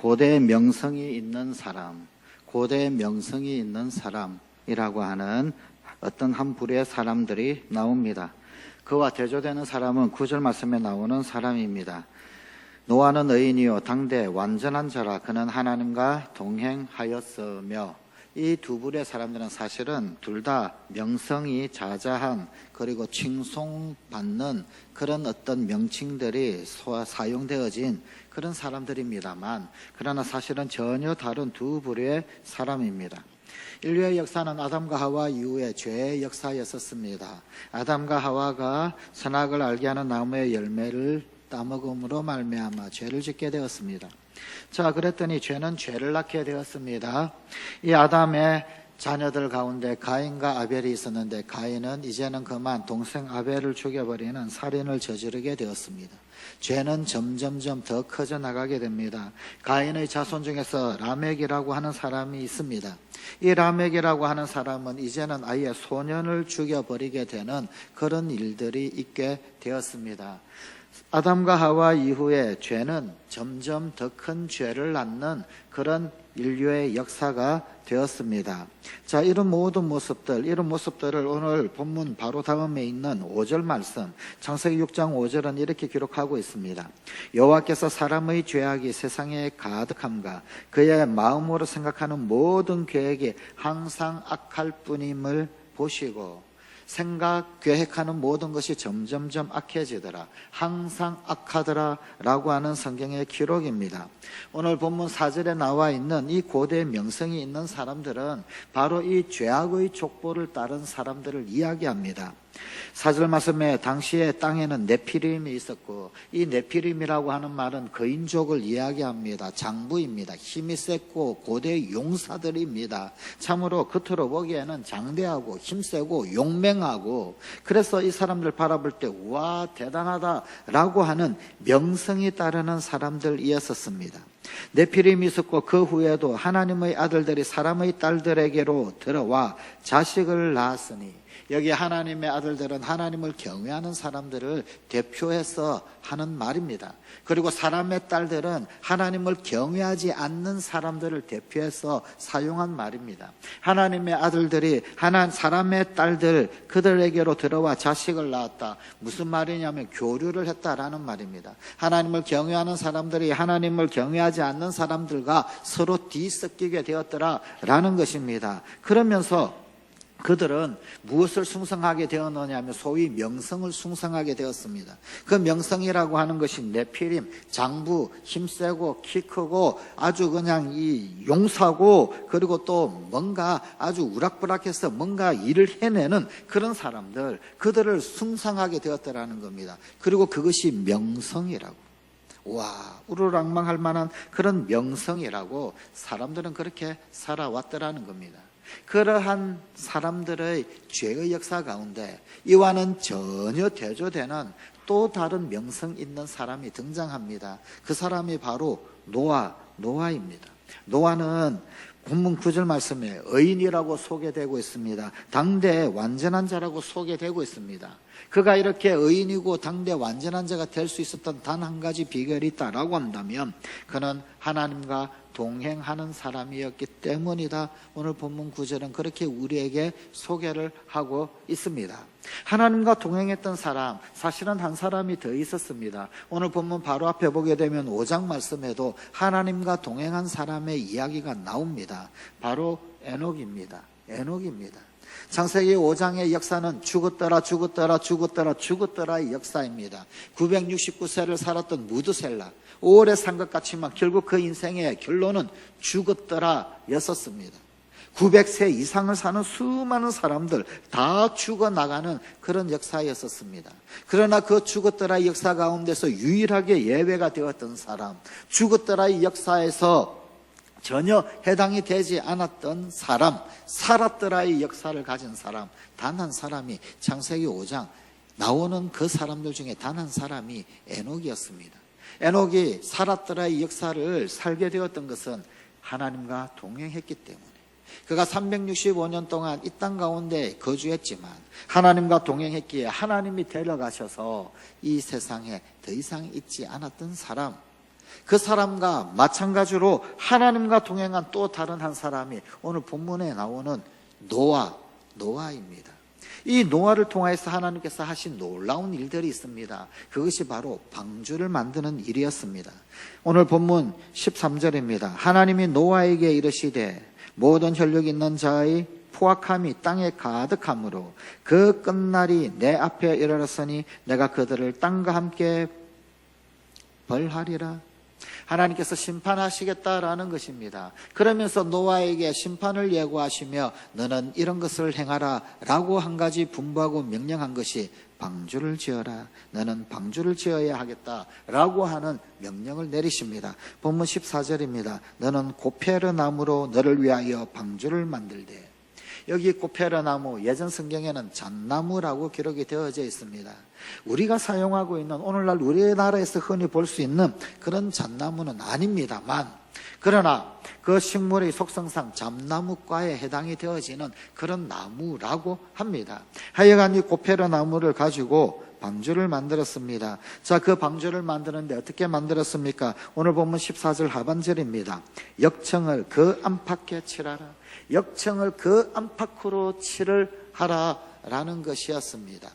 고대 명성이 있는 사람, 고대 명성이 있는 사람이라고 하는 어떤 한 부류의 사람들이 나옵니다. 그와 대조되는 사람은 9절 말씀에 나오는 사람입니다. 노아는 의인이요 당대 완전한 자라 그는 하나님과 동행하였으며, 이 두 부류의 사람들은 사실은 둘 다 명성이 자자한, 그리고 칭송받는 그런 어떤 명칭들이 사용되어진 그런 사람들입니다만, 그러나 사실은 전혀 다른 두 부류의 사람입니다. 인류의 역사는 아담과 하와 이후에 죄의 역사였었습니다. 아담과 하와가 선악을 알게 하는 나무의 열매를 따먹음으로 말미암아 죄를 짓게 되었습니다. 자, 그랬더니 죄는 죄를 낳게 되었습니다. 이 아담의 자녀들 가운데 가인과 아벨이 있었는데, 가인은 이제는 그만 동생 아벨을 죽여버리는 살인을 저지르게 되었습니다. 죄는 점점점 더 커져 나가게 됩니다. 가인의 자손 중에서 라멕이라고 하는 사람이 있습니다. 이 라멕이라고 하는 사람은 이제는 아예 소년을 죽여버리게 되는 그런 일들이 있게 되었습니다. 아담과 하와 이후에 죄는 점점 더 큰 죄를 낳는 그런 인류의 역사가 되었습니다. 자, 이런 모든 모습들, 이런 모습들을 오늘 본문 바로 다음에 있는 5절 말씀, 창세기 6장 5절은 이렇게 기록하고 있습니다. 여호와께서 사람의 죄악이 세상에 가득함과 그의 마음으로 생각하는 모든 계획이 항상 악할 뿐임을 보시고, 생각, 계획하는 모든 것이 점점점 악해지더라, 항상 악하더라 라고 하는 성경의 기록입니다. 오늘 본문 4절에 나와 있는 이 고대 명성이 있는 사람들은 바로 이 죄악의 족보를 따른 사람들을 이야기합니다. 4절 말씀에 당시에 땅에는 네피림이 있었고, 이 네피림이라고 하는 말은 거인족을 이야기합니다. 장부입니다. 힘이 셌고 고대 용사들입니다. 참으로 겉으로 보기에는 장대하고 힘세고 용맹하고, 그래서 이 사람들 바라볼 때 우와 대단하다라고 하는 명성이 따르는 사람들이었습니다. 네피림이 있었고, 그 후에도 하나님의 아들들이 사람의 딸들에게로 들어와 자식을 낳았으니, 여기 하나님의 아들들은 하나님을 경외하는 사람들을 대표해서 하는 말입니다. 그리고 사람의 딸들은 하나님을 경외하지 않는 사람들을 대표해서 사용한 말입니다. 하나님의 아들들이 사람의 딸들, 그들에게로 들어와 자식을 낳았다. 무슨 말이냐면 교류를 했다라는 말입니다. 하나님을 경외하는 사람들이 하나님을 경외하지 않는 사람들과 서로 뒤섞이게 되었더라라는 것입니다. 그러면서 그들은 무엇을 숭상하게 되었느냐면 소위 명성을 숭상하게 되었습니다. 그 명성이라고 하는 것이 네피림, 장부, 힘세고 키 크고 아주 그냥 이 용사고, 그리고 또 뭔가 아주 우락부락해서 뭔가 일을 해내는 그런 사람들, 그들을 숭상하게 되었다라는 겁니다. 그리고 그것이 명성이라고. 와, 우르락망할 만한 그런 명성이라고 사람들은 그렇게 살아왔더라는 겁니다. 그러한 사람들의 죄의 역사 가운데 이와는 전혀 대조되는 또 다른 명성 있는 사람이 등장합니다. 그 사람이 바로 노아입니다. 노아는 본문 9절 말씀에 의인이라고 소개되고 있습니다. 당대 완전한 자라고 소개되고 있습니다. 그가 이렇게 의인이고 당대 완전한 자가 될 수 있었던 단 한 가지 비결이 있다라고 한다면, 그는 하나님과 동행하는 사람이었기 때문이다. 오늘 본문 9절은 그렇게 우리에게 소개를 하고 있습니다. 하나님과 동행했던 사람, 사실은 한 사람이 더 있었습니다. 오늘 본문 바로 앞에 보게 되면 5장 말씀에도 하나님과 동행한 사람의 이야기가 나옵니다. 바로 에녹입니다. 창세기 5장의 역사는 죽었더라의 역사입니다. 969세를 살았던 무드셀라, 오래 산 것 같지만 결국 그 인생의 결론은 죽었더라였었습니다. 900세 이상을 사는 수많은 사람들 다 죽어나가는 그런 역사였었습니다. 그러나 그 죽었더라의 역사 가운데서 유일하게 예외가 되었던 사람, 죽었더라의 역사에서 전혀 해당이 되지 않았던 사람, 살았더라의 역사를 가진 사람, 단 한 사람이 창세기 5장 나오는 그 사람들 중에 단 한 사람이 에녹이었습니다. 에녹이 살았더라의 역사를 살게 되었던 것은 하나님과 동행했기 때문에, 그가 365년 동안 이 땅 가운데 거주했지만 하나님과 동행했기에 하나님이 데려가셔서 이 세상에 더 이상 있지 않았던 사람, 그 사람과 마찬가지로 하나님과 동행한 또 다른 한 사람이 오늘 본문에 나오는 노아입니다. 이 노아를 통해서 하나님께서 하신 놀라운 일들이 있습니다. 그것이 바로 방주를 만드는 일이었습니다. 오늘 본문 13절입니다. 하나님이 노아에게 이르시되 모든 혈육 있는 자의 포악함이 땅에 가득하므로 그 끝날이 내 앞에 이르렀으니 내가 그들을 땅과 함께 벌하리라. 하나님께서 심판하시겠다라는 것입니다. 그러면서 노아에게 심판을 예고하시며 너는 이런 것을 행하라 라고 한 가지 분부하고 명령한 것이 방주를 지어라. 너는 방주를 지어야 하겠다라고 하는 명령을 내리십니다. 본문 14절입니다. 너는 고페르 나무로 너를 위하여 방주를 만들되. 여기 고페르 나무, 예전 성경에는 잣나무라고 기록이 되어져 있습니다. 우리가 사용하고 있는 오늘날 우리나라에서 흔히 볼 수 있는 그런 잣나무는 아닙니다만, 그러나 그 식물의 속성상 잣나무과에 해당이 되어지는 그런 나무라고 합니다. 하여간 이 고페르 나무를 가지고 방주를 만들었습니다. 자, 그 방주를 만드는데 어떻게 만들었습니까? 오늘 보면 14절 하반절입니다. 역청을 그 안팎에 칠하라. 역청을 그 안팎으로 칠을 하라라는 것이었습니다.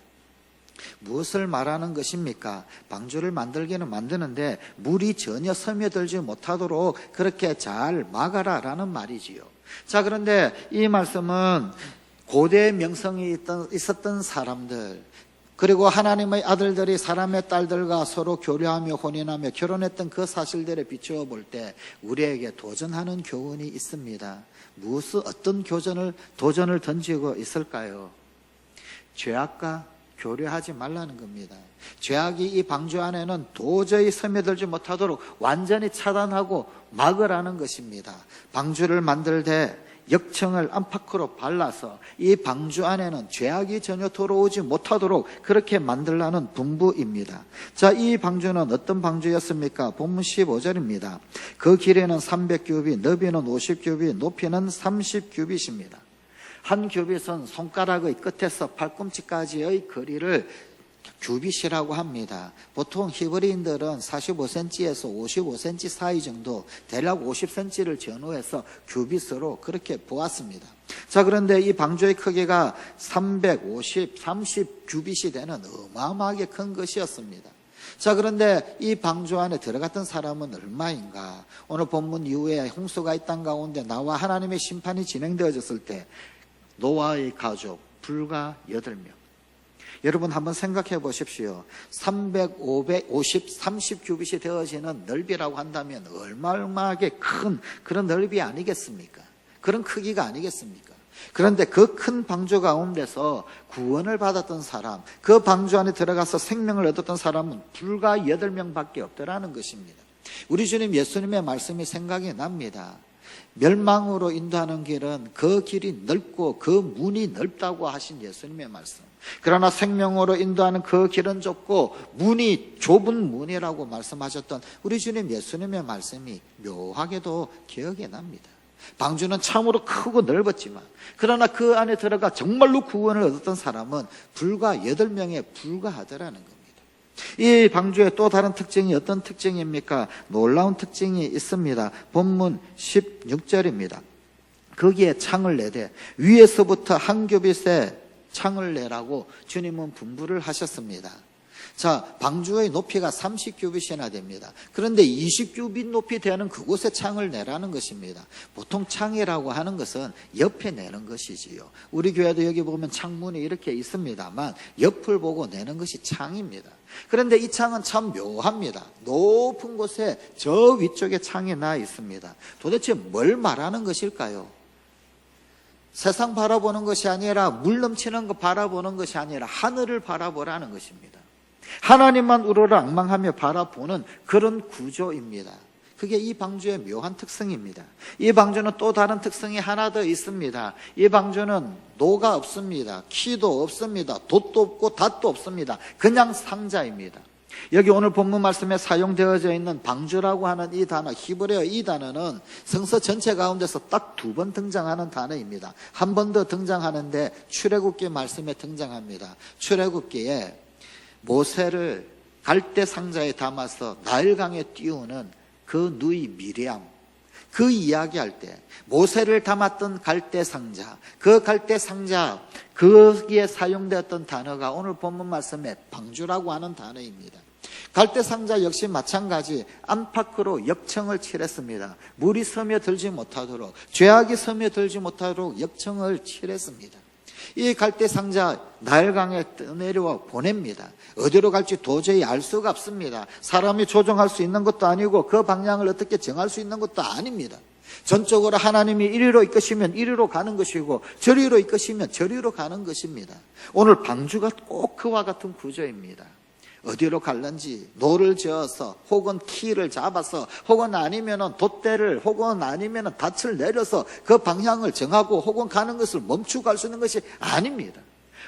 무엇을 말하는 것입니까? 방주를 만들기는 만드는데 물이 전혀 스며들지 못하도록 그렇게 잘 막아라라는 말이지요. 자, 그런데 이 말씀은 고대 명성이 있었던 사람들, 그리고 하나님의 아들들이 사람의 딸들과 서로 교류하며 혼인하며 결혼했던 그 사실들에 비추어 볼 때 우리에게 도전하는 교훈이 있습니다. 어떤 도전을 던지고 있을까요? 죄악과 교류하지 말라는 겁니다. 죄악이 이 방주 안에는 도저히 스며들지 못하도록 완전히 차단하고 막으라는 것입니다. 방주를 만들 때 역청을 안팎으로 발라서 이 방주 안에는 죄악이 전혀 들어오지 못하도록 그렇게 만들라는 분부입니다. 자, 이 방주는 어떤 방주였습니까? 본문 15절입니다. 그 길이는 300규빗, 너비는 50규빗, 높이는 30규빗입니다. 한 규빗은 손가락의 끝에서 발꿈치까지의 거리를 규빗이라고 합니다. 보통 히브리인들은 45cm에서 55cm 사이 정도, 대략 50cm를 전후해서 규빗으로 그렇게 보았습니다. 자, 그런데 이 방주의 크기가 30규빗이 되는 어마어마하게 큰 것이었습니다. 자, 그런데 이 방주 안에 들어갔던 사람은 얼마인가? 오늘 본문 이후에 홍수가 이 땅 가운데 나와 하나님의 심판이 진행되어졌을 때 노아의 가족 불과 8명. 여러분 한번 생각해 보십시오. 300, 500, 50, 30규빗이 되어지는 넓이라고 한다면 얼마나게 큰 그런 넓이 아니겠습니까? 그런 크기가 아니겠습니까? 그런데 그 큰 방주 가운데서 구원을 받았던 사람, 그 방주 안에 들어가서 생명을 얻었던 사람은 불과 8명밖에 없더라는 것입니다. 우리 주님 예수님의 말씀이 생각이 납니다. 멸망으로 인도하는 길은 그 길이 넓고 그 문이 넓다고 하신 예수님의 말씀. 그러나 생명으로 인도하는 그 길은 좁고 문이 좁은 문이라고 말씀하셨던 우리 주님 예수님의 말씀이 묘하게도 기억에 납니다. 방주는 참으로 크고 넓었지만 그러나 그 안에 들어가 정말로 구원을 얻었던 사람은 불과 8명에 불과하더라는 겁니다. 이 방주의 또 다른 특징이 어떤 특징입니까? 놀라운 특징이 있습니다. 본문 16절입니다. 거기에 창을 내되 위에서부터 한 규빗에 창을 내라고 주님은 분부를 하셨습니다. 자, 방주의 높이가 30규빗이나 됩니다. 그런데 20규빗 높이 되는 그곳에 창을 내라는 것입니다. 보통 창이라고 하는 것은 옆에 내는 것이지요. 우리 교회도 여기 보면 창문이 이렇게 있습니다만 옆을 보고 내는 것이 창입니다. 그런데 이 창은 참 묘합니다. 높은 곳에 저 위쪽에 창이 나 있습니다. 도대체 뭘 말하는 것일까요? 세상 바라보는 것이 아니라 물 넘치는 거 바라보는 것이 아니라 하늘을 바라보라는 것입니다. 하나님만 우러러 앙망하며 바라보는 그런 구조입니다. 그게 이 방주의 묘한 특성입니다. 이 방주는 또 다른 특성이 하나 더 있습니다. 이 방주는 노가 없습니다. 키도 없습니다. 돛도 없고 닷도 없습니다. 그냥 상자입니다. 여기 오늘 본문 말씀에 사용되어져 있는 방주라고 하는 이 단어, 히브리어 이 단어는 성서 전체 가운데서 딱 2번 등장하는 단어입니다. 한 번 더 등장하는데 출애굽기 말씀에 등장합니다. 출애굽기에 모세를 갈대 상자에 담아서 나일강에 띄우는 그 누이 미리암, 그 이야기할 때 모세를 담았던 갈대 상자, 그 갈대 상자, 거기에 사용되었던 단어가 오늘 본문 말씀에 방주라고 하는 단어입니다. 갈대 상자 역시 마찬가지 안팎으로 역청을 칠했습니다. 물이 스며들지 못하도록, 죄악이 스며들지 못하도록 역청을 칠했습니다. 이 갈대 상자 나일강에 떠내려와 보냅니다. 어디로 갈지 도저히 알 수가 없습니다. 사람이 조종할 수 있는 것도 아니고 그 방향을 어떻게 정할 수 있는 것도 아닙니다. 전적으로 하나님이 이리로 이끄시면 이리로 가는 것이고 저리로 이끄시면 저리로 가는 것입니다. 오늘 방주가 꼭 그와 같은 구조입니다. 어디로 갈는지 노를 저어서 혹은 키를 잡아서 혹은 아니면은 돛대를 혹은 아니면은 닻을 내려서 그 방향을 정하고 혹은 가는 것을 멈추고 갈 수 있는 것이 아닙니다.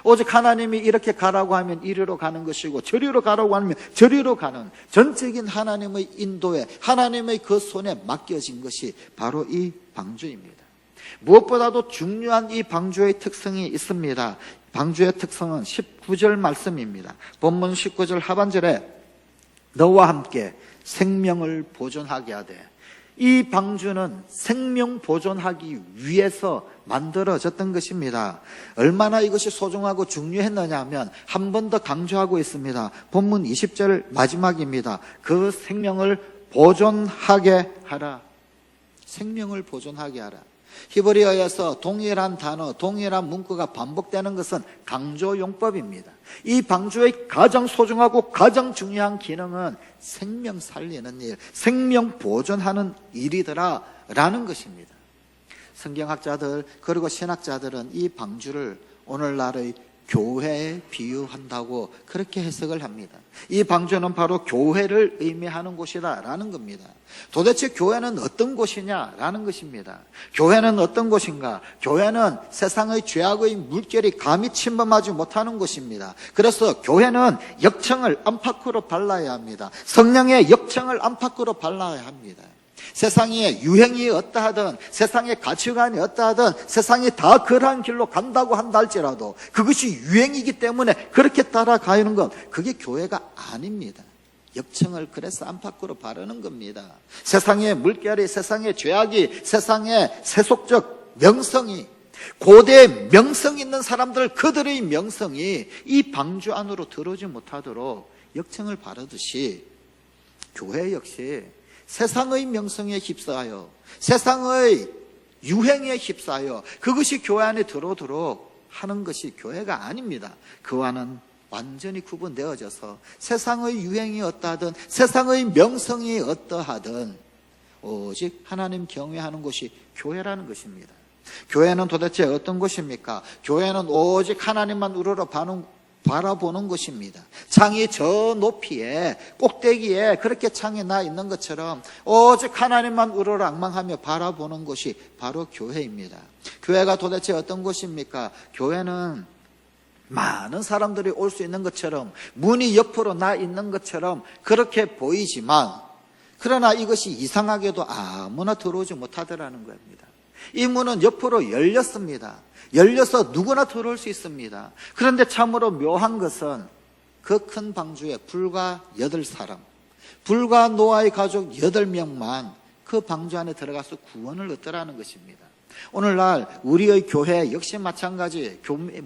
오직 하나님이 이렇게 가라고 하면 이리로 가는 것이고 저리로 가라고 하면 저리로 가는 전적인 하나님의 인도에 하나님의 그 손에 맡겨진 것이 바로 이 방주입니다. 무엇보다도 중요한 이 방주의 특성이 있습니다. 방주의 특성은 19절 말씀입니다. 본문 19절 하반절에 너와 함께 생명을 보존하게 하되, 이 방주는 생명 보존하기 위해서 만들어졌던 것입니다. 얼마나 이것이 소중하고 중요했느냐 하면 한 번 더 강조하고 있습니다. 본문 20절 마지막입니다. 그 생명을 보존하게 하라. 생명을 보존하게 하라. 히브리어에서 동일한 단어, 동일한 문구가 반복되는 것은 강조용법입니다. 이 방주의 가장 소중하고 가장 중요한 기능은 생명 살리는 일, 생명 보존하는 일이더라 라는 것입니다. 성경학자들 그리고 신학자들은 이 방주를 오늘날의 교회에 비유한다고 그렇게 해석을 합니다. 이 방주는 바로 교회를 의미하는 곳이다 라는 겁니다. 도대체 교회는 어떤 곳이냐 라는 것입니다. 교회는 어떤 곳인가? 교회는 세상의 죄악의 물결이 감히 침범하지 못하는 곳입니다. 그래서 교회는 역청을 안팎으로 발라야 합니다. 성령의 역청을 안팎으로 발라야 합니다. 세상에 유행이 어떠하든 세상의 가치관이 어떠하든 세상이 다 그러한 길로 간다고 한다 할지라도 그것이 유행이기 때문에 그렇게 따라가는 것, 그게 교회가 아닙니다. 역청을 그래서 안팎으로 바르는 겁니다. 세상의 물결이, 세상의 죄악이, 세상의 세속적 명성이, 고대 명성 있는 사람들 그들의 명성이 이 방주 안으로 들어오지 못하도록 역청을 바르듯이 교회 역시 세상의 명성에 휩싸여 세상의 유행에 휩싸여 그것이 교회 안에 들어오도록 하는 것이 교회가 아닙니다. 그와는 완전히 구분되어져서 세상의 유행이 어떠하든 세상의 명성이 어떠하든 오직 하나님 경외하는 곳이 교회라는 것입니다. 교회는 도대체 어떤 곳입니까? 교회는 오직 하나님만 우러러 바라보는 것입니다. 창이 저 높이에 꼭대기에 그렇게 창이 나 있는 것처럼 오직 하나님만 우러러 앙망하며 바라보는 곳이 바로 교회입니다. 교회가 도대체 어떤 곳입니까? 교회는 많은 사람들이 올 수 있는 것처럼 문이 옆으로 나 있는 것처럼 그렇게 보이지만 그러나 이것이 이상하게도 아무나 들어오지 못하더라는 겁니다. 이 문은 옆으로 열렸습니다. 열려서 누구나 들어올 수 있습니다. 그런데 참으로 묘한 것은 그 큰 방주에 불과 8사람, 불과 노아의 가족 8명만 그 방주 안에 들어가서 구원을 얻더라는 것입니다. 오늘날 우리의 교회 역시 마찬가지,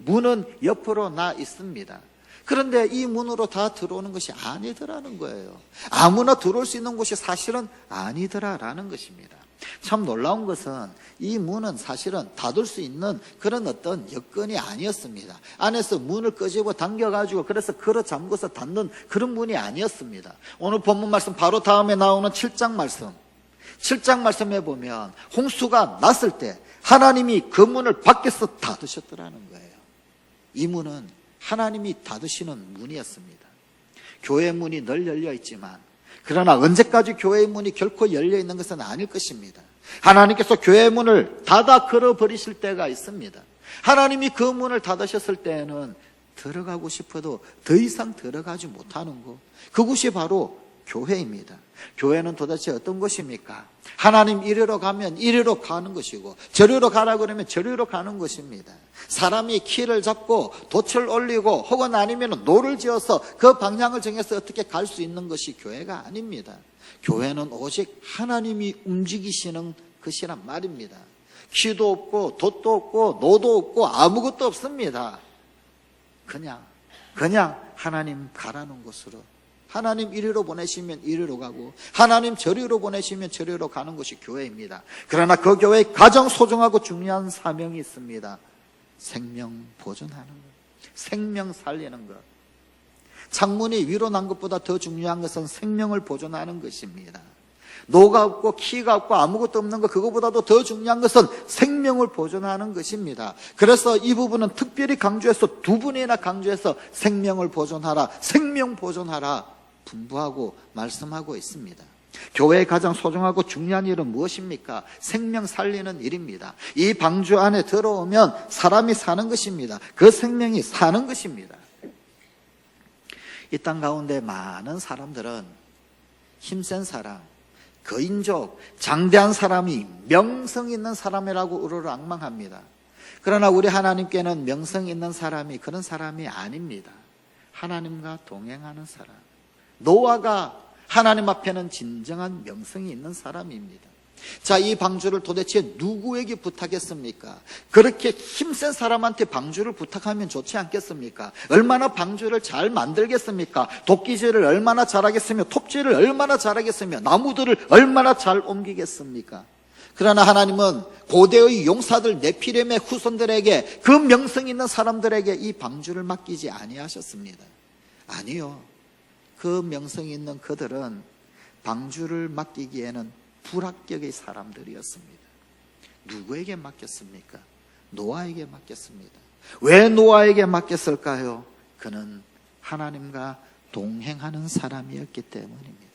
문은 옆으로 나 있습니다. 그런데 이 문으로 다 들어오는 것이 아니더라는 거예요. 아무나 들어올 수 있는 곳이 사실은 아니더라라는 것입니다. 참 놀라운 것은 이 문은 사실은 닫을 수 있는 그런 어떤 여건이 아니었습니다. 안에서 문을 끄집어 당겨가지고 그래서 걸어 잠궈서 닫는 그런 문이 아니었습니다. 오늘 본문 말씀 바로 다음에 나오는 7장 말씀, 7장 말씀에 보면 홍수가 났을 때 하나님이 그 문을 밖에서 닫으셨더라는 거예요. 이 문은 하나님이 닫으시는 문이었습니다. 교회 문이 늘 열려 있지만 그러나 언제까지 교회의 문이 결코 열려 있는 것은 아닐 것입니다. 하나님께서 교회의 문을 닫아 걸어버리실 때가 있습니다. 하나님이 그 문을 닫으셨을 때에는 들어가고 싶어도 더 이상 들어가지 못하는 곳, 그곳이 바로 교회입니다. 교회는 도대체 어떤 곳입니까? 하나님 이리로 가면 이리로 가는 것이고 저리로 가라 그러면 저리로 가는 것입니다. 사람이 키를 잡고 돛을 올리고 혹은 아니면 노를 지어서 그 방향을 정해서 어떻게 갈 수 있는 것이 교회가 아닙니다. 교회는 오직 하나님이 움직이시는 것이란 말입니다. 키도 없고 돛도 없고 노도 없고 아무것도 없습니다. 그냥 하나님 가라는 곳으로, 하나님 이리로 보내시면 이리로 가고 하나님 저리로 보내시면 저리로 가는 것이 교회입니다. 그러나 그 교회에 가장 소중하고 중요한 사명이 있습니다. 생명 보존하는 것, 생명 살리는 것. 창문이 위로 난 것보다 더 중요한 것은 생명을 보존하는 것입니다. 노가 없고 키가 없고 아무것도 없는 것, 그거보다도 더 중요한 것은 생명을 보존하는 것입니다. 그래서 이 부분은 특별히 강조해서 두 분이나 강조해서 생명을 보존하라, 생명 보존하라 분부하고 말씀하고 있습니다. 교회의 가장 소중하고 중요한 일은 무엇입니까? 생명 살리는 일입니다. 이 방주 안에 들어오면 사람이 사는 것입니다. 그 생명이 사는 것입니다. 이 땅 가운데 많은 사람들은 힘센 사람, 거인족, 장대한 사람이 명성 있는 사람이라고 우러러망합니다. 그러나 우리 하나님께는 명성 있는 사람이 그런 사람이 아닙니다. 하나님과 동행하는 사람, 노아가 하나님 앞에는 진정한 명성이 있는 사람입니다. 자, 이 방주를 도대체 누구에게 부탁했습니까? 그렇게 힘센 사람한테 방주를 부탁하면 좋지 않겠습니까? 얼마나 방주를 잘 만들겠습니까? 도끼질을 얼마나 잘하겠으며 톱질을 얼마나 잘하겠으며 나무들을 얼마나 잘 옮기겠습니까? 그러나 하나님은 고대의 용사들 네피렘의 후손들에게, 그 명성 있는 사람들에게 이 방주를 맡기지 아니하셨습니다. 아니요, 그 명성이 있는 그들은 방주를 맡기기에는 불합격의 사람들이었습니다. 누구에게 맡겼습니까? 노아에게 맡겼습니다. 왜 노아에게 맡겼을까요? 그는 하나님과 동행하는 사람이었기 때문입니다.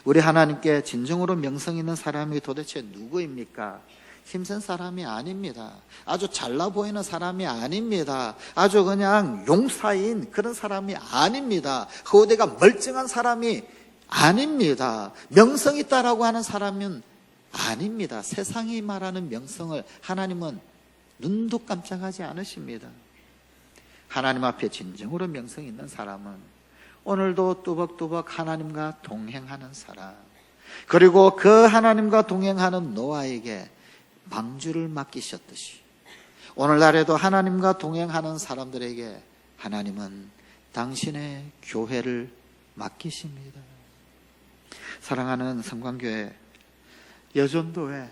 우리 하나님께 진정으로 명성 있는 사람이 도대체 누구입니까? 힘센 사람이 아닙니다. 아주 잘나 보이는 사람이 아닙니다. 아주 그냥 용사인 그런 사람이 아닙니다. 후대가 멀쩡한 사람이 아닙니다. 명성 있다라고 하는 사람은 아닙니다. 세상이 말하는 명성을 하나님은 눈도 깜짝하지 않으십니다. 하나님 앞에 진정으로 명성 있는 사람은 오늘도 뚜벅뚜벅 하나님과 동행하는 사람, 그리고 그 하나님과 동행하는 노아에게 방주를 맡기셨듯이 오늘날에도 하나님과 동행하는 사람들에게 하나님은 당신의 교회를 맡기십니다. 사랑하는 성광교회 여전도회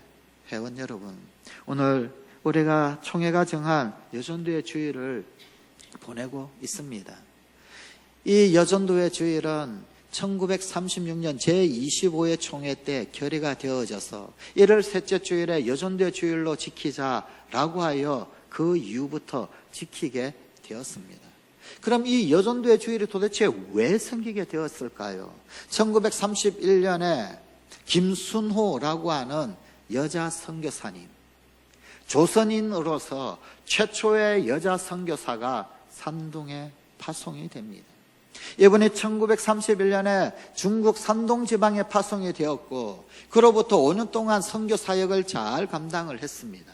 회원 여러분, 오늘 우리가 총회가 정한 여전도회 주일을 보내고 있습니다. 이 여전도회 주일은 1936년 제25회 총회 때 결의가 되어져서 1월 셋째 주일에 여전도회 주일로 지키자라고 하여 그 이후부터 지키게 되었습니다. 그럼 이 여전도의 주일이 도대체 왜 생기게 되었을까요? 1931년에 김순호라고 하는 여자 선교사님, 조선인으로서 최초의 여자 선교사가 산둥에 파송이 됩니다. 이분이 1931년에 중국 산동 지방에 파송이 되었고 그로부터 5년 동안 선교 사역을 잘 감당을 했습니다.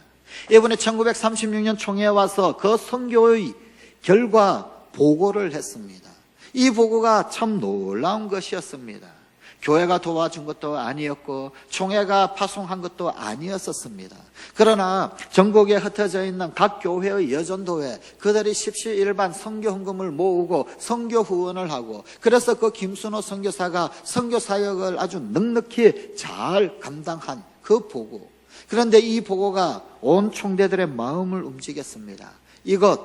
이분이 1936년 총회에 와서 그 선교의 결과 보고를 했습니다. 이 보고가 참 놀라운 것이었습니다. 교회가 도와준 것도 아니었고 총회가 파송한 것도 아니었었습니다. 그러나 전국에 흩어져 있는 각 교회의 여전도회, 그들이 십시일반 선교 헌금을 모으고 선교 후원을 하고, 그래서 그 김순호 선교사가 선교 사역을 아주 넉넉히 잘 감당한 그 보고, 그런데 이 보고가 온 총대들의 마음을 움직였습니다. 이것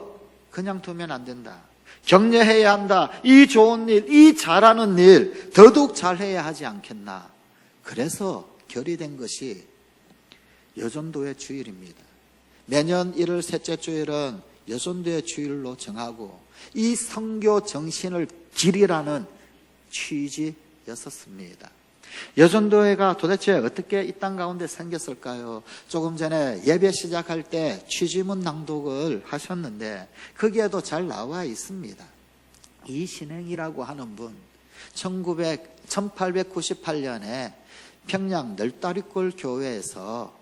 그냥 두면 안 된다. 격려해야 한다. 이 좋은 일, 이 잘하는 일 더더욱 잘해야 하지 않겠나. 그래서 결의된 것이 여전도의 주일입니다. 매년 1월 셋째 주일은 여전도의 주일로 정하고 이 선교 정신을 기리라는 취지였었습니다. 여전도회가 도대체 어떻게 이 땅 가운데 생겼을까요? 조금 전에 예배 시작할 때 취지문 낭독을 하셨는데 거기에도 잘 나와 있습니다. 이신행이라고 하는 분, 1898년에 평양 널다리골 교회에서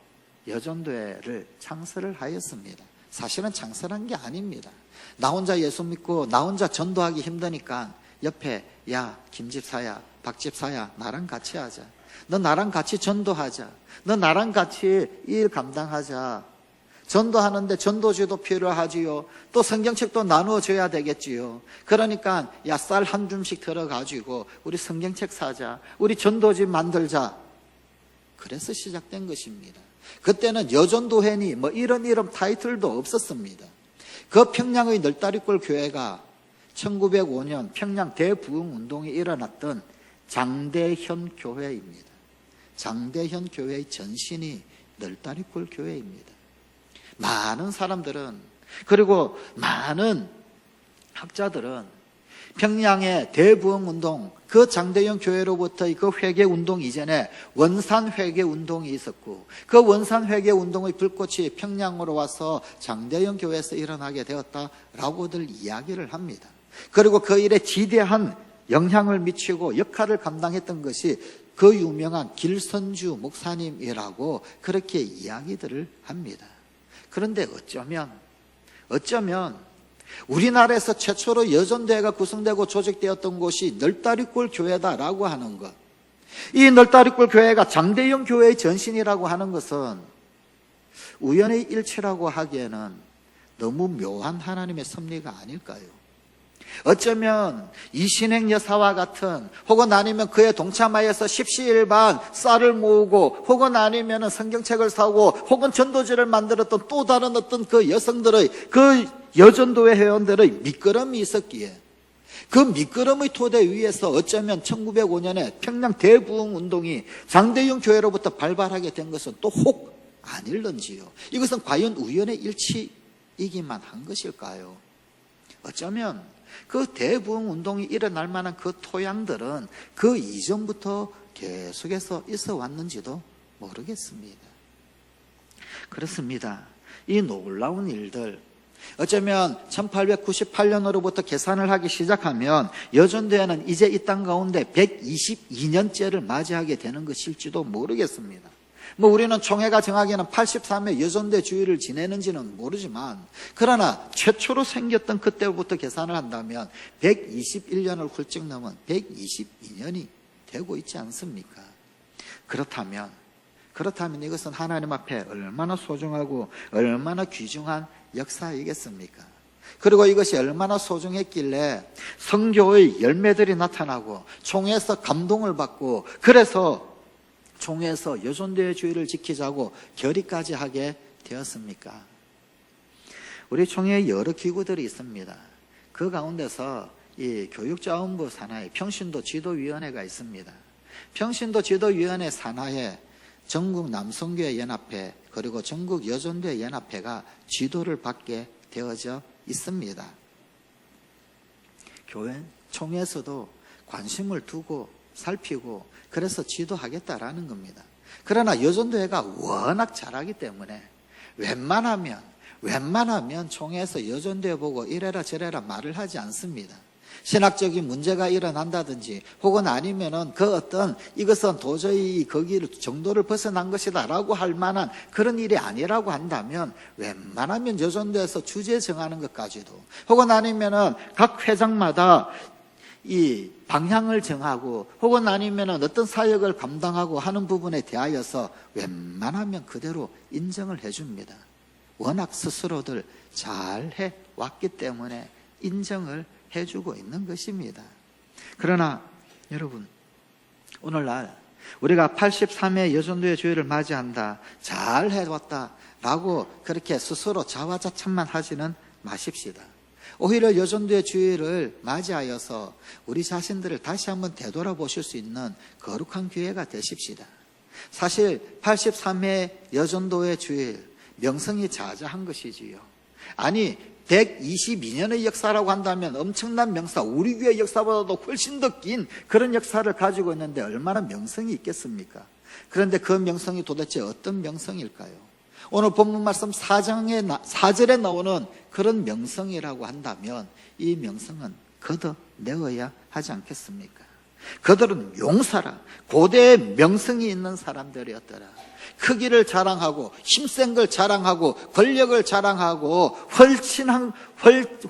여전도회를 창설을 하였습니다. 사실은 창설한 게 아닙니다. 나 혼자 예수 믿고 나 혼자 전도하기 힘드니까 옆에 야 김집사야 박집사야 나랑 같이 하자. 너 나랑 같이 전도하자. 너 나랑 같이 일 감당하자. 전도하는데 전도지도 필요하지요. 또 성경책도 나누어줘야 되겠지요. 그러니까 야 쌀 한 줌씩 들어가지고 우리 성경책 사자. 우리 전도지 만들자. 그래서 시작된 것입니다. 그때는 여전도회니 뭐 이런 타이틀도 없었습니다. 그 평양의 널다리골 교회가 1905년 평양 대부흥운동이 일어났던 장대현 교회입니다. 장대현 교회의 전신이 널다리골 교회입니다. 많은 사람들은, 그리고 많은 학자들은 평양의 대부흥운동, 그 장대현 교회로부터의 그 회개운동 이전에 원산회개운동이 있었고, 그 원산회개운동의 불꽃이 평양으로 와서 장대현 교회에서 일어나게 되었다라고들 이야기를 합니다. 그리고 그 일에 지대한 영향을 미치고 역할을 감당했던 것이 그 유명한 길선주 목사님이라고 그렇게 이야기들을 합니다. 그런데 어쩌면 우리나라에서 최초로 여전도회가 구성되고 조직되었던 곳이 널다리골 교회다라고 하는 것, 이 널다리골 교회가 장대현 교회의 전신이라고 하는 것은 우연의 일치라고 하기에는 너무 묘한 하나님의 섭리가 아닐까요? 어쩌면 이신행 여사와 같은, 혹은 아니면 그에 동참하여서 십시일반 쌀을 모으고, 혹은 아니면 성경책을 사고, 혹은 전도지를 만들었던 또 다른 어떤 그 여성들의, 그 여전도회 회원들의 미끄럼이 있었기에 그 미끄럼의 토대 위에서 어쩌면 1905년에 평양 대부흥운동이 장대현 교회로부터 발발하게 된 것은 또 혹 아닐런지요. 이것은 과연 우연의 일치이기만 한 것일까요? 어쩌면 그 대부흥운동이 일어날 만한 그 토양들은 그 이전부터 계속해서 있어 왔는지도 모르겠습니다. 그렇습니다. 이 놀라운 일들, 어쩌면 1898년으로부터 계산을 하기 시작하면 여전도회는 이제 이 땅 가운데 122년째를 맞이하게 되는 것일지도 모르겠습니다. 우리는 총회가 정하기에는 83회 여전도회 주일을 지내는지는 모르지만, 그러나 최초로 생겼던 그때부터 계산을 한다면 121년을 훌쩍 넘은 122년이 되고 있지 않습니까? 그렇다면 이것은 하나님 앞에 얼마나 소중하고 얼마나 귀중한 역사이겠습니까? 그리고 이것이 얼마나 소중했길래 성교의 열매들이 나타나고 총회에서 감동을 받고, 그래서 총회에서 여전도회 주의를 지키자고 결의까지 하게 되었습니까? 우리 총회에 여러 기구들이 있습니다. 그 가운데서 이 교육자원부 산하에 평신도 지도위원회가 있습니다. 평신도 지도위원회 산하에 전국 남성교회 연합회, 그리고 전국 여전도회 연합회가 지도를 받게 되어져 있습니다. 교회 총회에서도 관심을 두고 살피고 그래서 지도하겠다라는 겁니다. 그러나 여전도회가 워낙 잘하기 때문에 웬만하면 총회에서 여전도회 보고 이래라 저래라 말을 하지 않습니다. 신학적인 문제가 일어난다든지, 혹은 아니면은 그 어떤 이것은 도저히 거기를 정도를 벗어난 것이다라고 할 만한 그런 일이 아니라고 한다면 웬만하면 여전도에서 주제 정하는 것까지도, 혹은 아니면은 각 회장마다 이 방향을 정하고, 혹은 아니면은 어떤 사역을 감당하고 하는 부분에 대하여서 웬만하면 그대로 인정을 해줍니다. 워낙 스스로들 잘 해왔기 때문에 인정을 해주고 있는 것입니다. 그러나 여러분, 오늘날 우리가 83회 여전도회 주일을 맞이한다, 잘 해왔다라고 그렇게 스스로 자화자찬만 하지는 마십시다. 오히려 여전도회 주일을 맞이하여서 우리 자신들을 다시 한번 되돌아보실 수 있는 거룩한 기회가 되십시다. 사실 83회 여전도회 주일, 명성이 자자한 것이지요. 아니 122년의 역사라고 한다면 엄청난 명사, 우리 교회 역사보다도 훨씬 더 긴 그런 역사를 가지고 있는데 얼마나 명성이 있겠습니까? 그런데 그 명성이 도대체 어떤 명성일까요? 오늘 본문 말씀 4절에 나오는 그런 명성이라고 한다면 이 명성은 걷어내어야 하지 않겠습니까? 그들은 용사라, 고대의 명성이 있는 사람들이었더라. 크기를 자랑하고 힘센 걸 자랑하고 권력을 자랑하고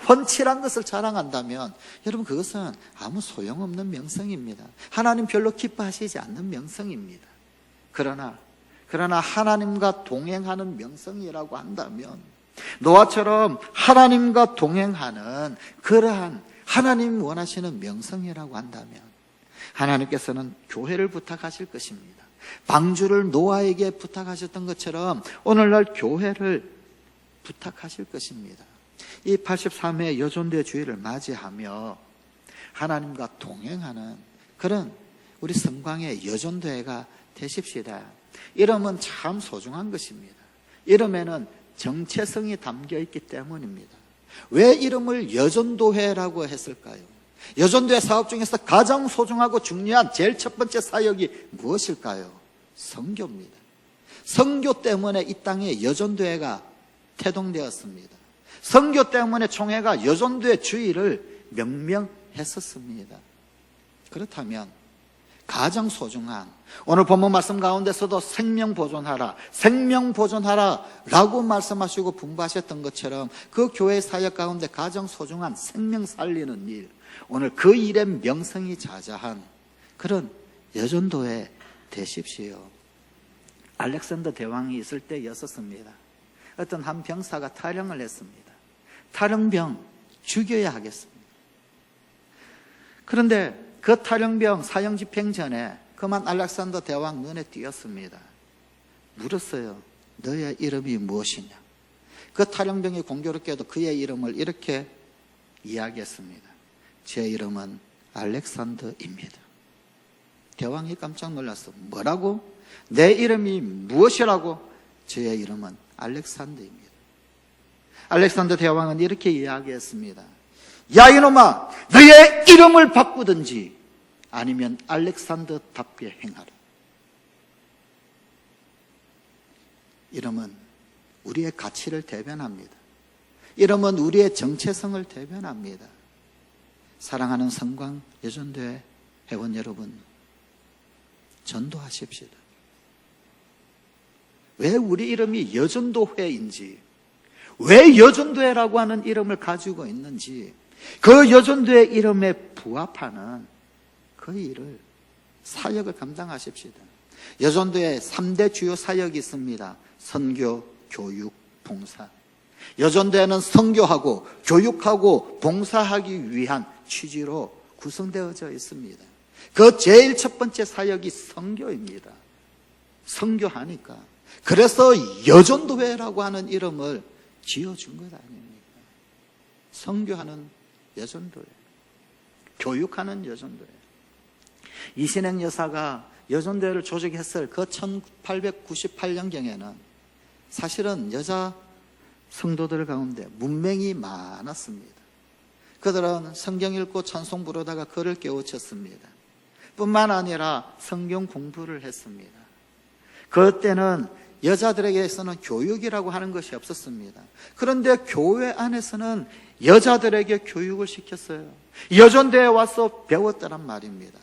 훤칠한 것을 자랑한다면 여러분 그것은 아무 소용없는 명성입니다. 하나님 별로 기뻐하시지 않는 명성입니다. 그러나 하나님과 동행하는 명성이라고 한다면 노아처럼 하나님과 동행하는 그러한 하나님 원하시는 명성이라고 한다면 하나님께서는 교회를 부탁하실 것입니다. 방주를 노아에게 부탁하셨던 것처럼 오늘날 교회를 부탁하실 것입니다. 이 83회 여존대 주일을 맞이하며 하나님과 동행하는 그런 우리 성광의 여존대회가 되십시다. 이름은 참 소중한 것입니다. 이름에는 정체성이 담겨 있기 때문입니다. 왜 이름을 여전도회라고 했을까요? 여전도회 사업 중에서 가장 소중하고 중요한 제일 첫 번째 사역이 무엇일까요? 선교입니다. 선교 때문에 이 땅에 여전도회가 태동되었습니다. 선교 때문에 총회가 여전도회 주의를 명명했었습니다. 그렇다면 가장 소중한 오늘 본문 말씀 가운데서도 생명 보존하라 라고 말씀하시고 분부하셨던 것처럼 그 교회 사역 가운데 가장 소중한 생명 살리는 일, 오늘 그 일의 명성이 자자한 그런 여전도회 되십시오. 알렉산더 대왕이 있을 때였었습니다. 어떤 한 병사가 탈영을 했습니다. 탈영병 죽여야 하겠습니다. 그런데 그 탈영병 사형 집행 전에 그만 알렉산더 대왕 눈에 띄었습니다. 물었어요. 너의 이름이 무엇이냐? 그 탈영병이 공교롭게도 그의 이름을 이렇게 이야기했습니다. 제 이름은 알렉산더입니다. 대왕이 깜짝 놀랐어. 뭐라고? 내 이름이 무엇이라고? 저의 이름은 알렉산더입니다. 알렉산더 대왕은 이렇게 이야기했습니다. 야 이놈아, 너의 이름을 바꾸든지 아니면 알렉산더답게 행하라. 이름은 우리의 가치를 대변합니다. 이름은 우리의 정체성을 대변합니다. 사랑하는 성광 여전도회 회원 여러분, 전도하십시다. 왜 우리 이름이 여전도회인지, 왜 여전도회라고 하는 이름을 가지고 있는지, 그 여전도회 이름에 부합하는 그 일을, 사역을 감당하십시다. 여전도회 3대 주요 사역이 있습니다. 선교, 교육, 봉사. 여전도회는 선교하고 교육하고 봉사하기 위한 취지로 구성되어져 있습니다. 그 제일 첫 번째 사역이 선교입니다. 선교하니까. 그래서 여전도회라고 하는 이름을 지어준 것 아닙니까? 선교하는 여전도회, 교육하는 여전도회. 이신행 여사가 여전도회를 조직했을 그 1898년경에는 사실은 여자 성도들 가운데 문맹이 많았습니다. 그들은 성경 읽고 찬송 부르다가 글을 깨우쳤습니다. 뿐만 아니라 성경 공부를 했습니다. 그때는 여자들에게서는 교육이라고 하는 것이 없었습니다. 그런데 교회 안에서는 여자들에게 교육을 시켰어요. 여전대에 와서 배웠다란 말입니다.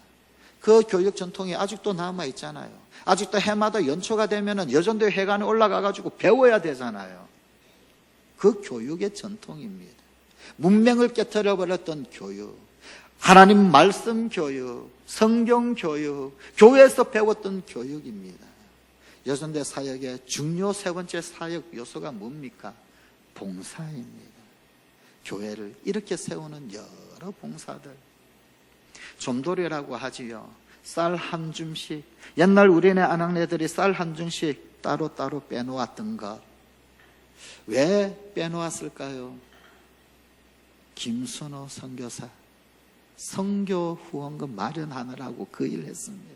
그 교육 전통이 아직도 남아있잖아요. 아직도 해마다 연초가 되면 여전대 회관에 올라가가지고 배워야 되잖아요. 그 교육의 전통입니다. 문맹을 깨트려버렸던 교육, 하나님 말씀 교육, 성경 교육, 교회에서 배웠던 교육입니다. 여전대 사역의 중요 세 번째 사역 요소가 뭡니까? 봉사입니다. 교회를 이렇게 세우는 여러 봉사들, 좀돌이라고 하지요. 쌀 한 줌씩, 옛날 우리네 아낙네들이 쌀 한 줌씩 따로따로 빼놓았던 것, 왜 빼놓았을까요? 김순호 선교사 선교 후원금 마련하느라고 그 일을 했습니다.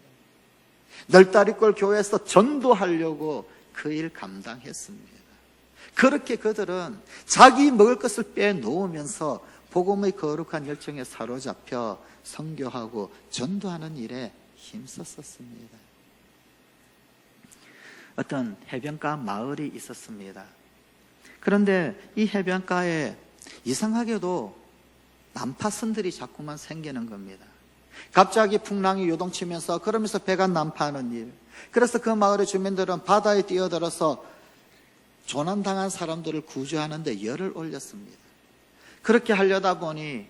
널다리꼴 교회에서 전도하려고 그 일 감당했습니다. 그렇게 그들은 자기 먹을 것을 빼놓으면서 복음의 거룩한 열정에 사로잡혀 선교하고 전도하는 일에 힘썼습니다. 어떤 해변가 마을이 있었습니다. 그런데 이 해변가에 이상하게도 난파선들이 자꾸만 생기는 겁니다. 갑자기 풍랑이 요동치면서 그러면서 배가 난파하는 일. 그래서 그 마을의 주민들은 바다에 뛰어들어서 조난당한 사람들을 구조하는데 열을 올렸습니다. 그렇게 하려다 보니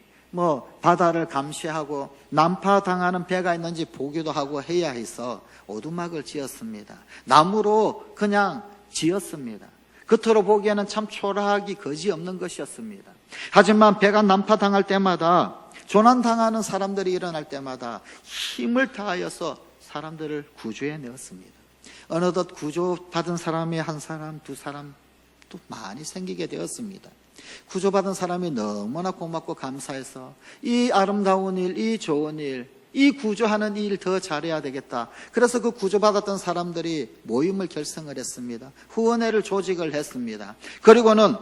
바다를 감시하고 난파당하는 배가 있는지 보기도 하고 해야 해서 오두막을 지었습니다. 나무로 그냥 지었습니다. 겉으로 보기에는 참 초라하기 거지없는 것이었습니다. 하지만 배가 난파당할 때마다, 조난당하는 사람들이 일어날 때마다 힘을 다하여서 사람들을 구조해 내었습니다. 어느덧 구조받은 사람이 한 사람, 두 사람 또 많이 생기게 되었습니다. 구조받은 사람이 너무나 고맙고 감사해서 이 아름다운 일, 이 좋은 일, 이 구조하는 일 더 잘해야 되겠다. 그래서 그 구조받았던 사람들이 모임을 결성을 했습니다. 후원회를 조직을 했습니다. 그리고는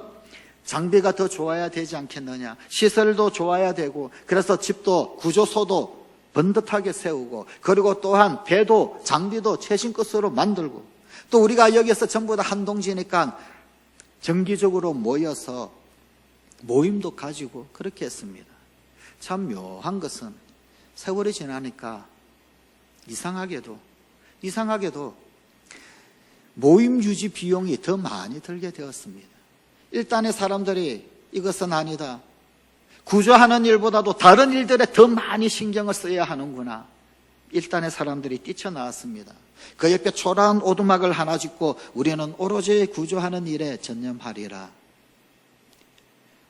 장비가 더 좋아야 되지 않겠느냐, 시설도 좋아야 되고, 그래서 집도 구조소도 번듯하게 세우고, 그리고 또한 배도 장비도 최신 것으로 만들고, 또 우리가 여기서 전부 다 한 동지니까 정기적으로 모여서 모임도 가지고 그렇게 했습니다. 참 묘한 것은 세월이 지나니까 이상하게도 모임 유지 비용이 더 많이 들게 되었습니다. 일단의 사람들이 이것은 아니다, 구조하는 일보다도 다른 일들에 더 많이 신경을 써야 하는구나, 일단의 사람들이 뛰쳐나왔습니다. 그 옆에 초라한 오두막을 하나 짓고 우리는 오로지 구조하는 일에 전념하리라.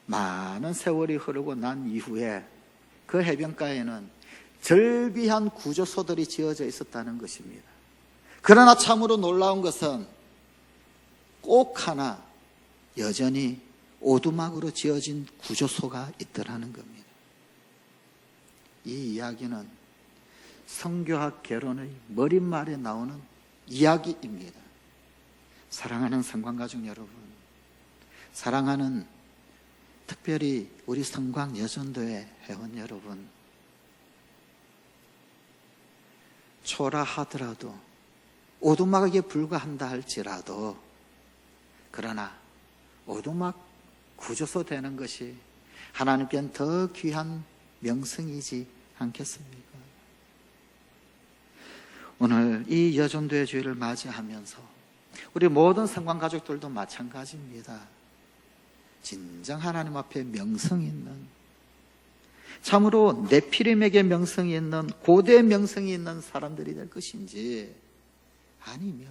많은 세월이 흐르고 난 이후에 그 해변가에는 절비한 구조소들이 지어져 있었다는 것입니다. 그러나 참으로 놀라운 것은 꼭 하나 여전히 오두막으로 지어진 구조소가 있더라는 겁니다. 이 이야기는 성교학 개론의 머릿말에 나오는 이야기입니다. 사랑하는 성광가족 여러분, 사랑하는 특별히 우리 성광여전도회 회원 여러분, 초라하더라도 오두막에 불과한다 할지라도, 그러나 오두막 구조소 되는 것이 하나님께는 더 귀한 명성이지 않겠습니까? 오늘 이 여전도의 주일을 맞이하면서 우리 모든 성광가족들도 마찬가지입니다. 진정 하나님 앞에 명성이 있는, 참으로 네피림에게 명성이 있는, 고대 명성이 있는 사람들이 될 것인지, 아니면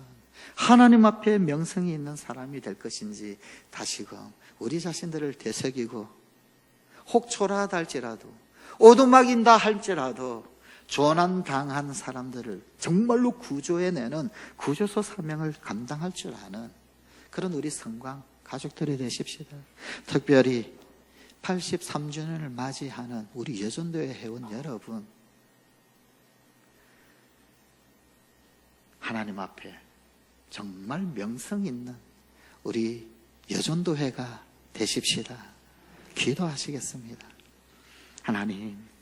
하나님 앞에 명성이 있는 사람이 될 것인지 다시금 우리 자신들을 되새기고, 혹 초라하다 할지라도, 오두막인다 할지라도 조난당한 사람들을 정말로 구조해내는 구조소 사명을 감당할 줄 아는 그런 우리 성광 가족들이 되십시다. 특별히 83주년을 맞이하는 우리 여전도회 회원 여러분, 하나님 앞에 정말 명성 있는 우리 여전도회가 되십시다. 기도하시겠습니다. 하나님,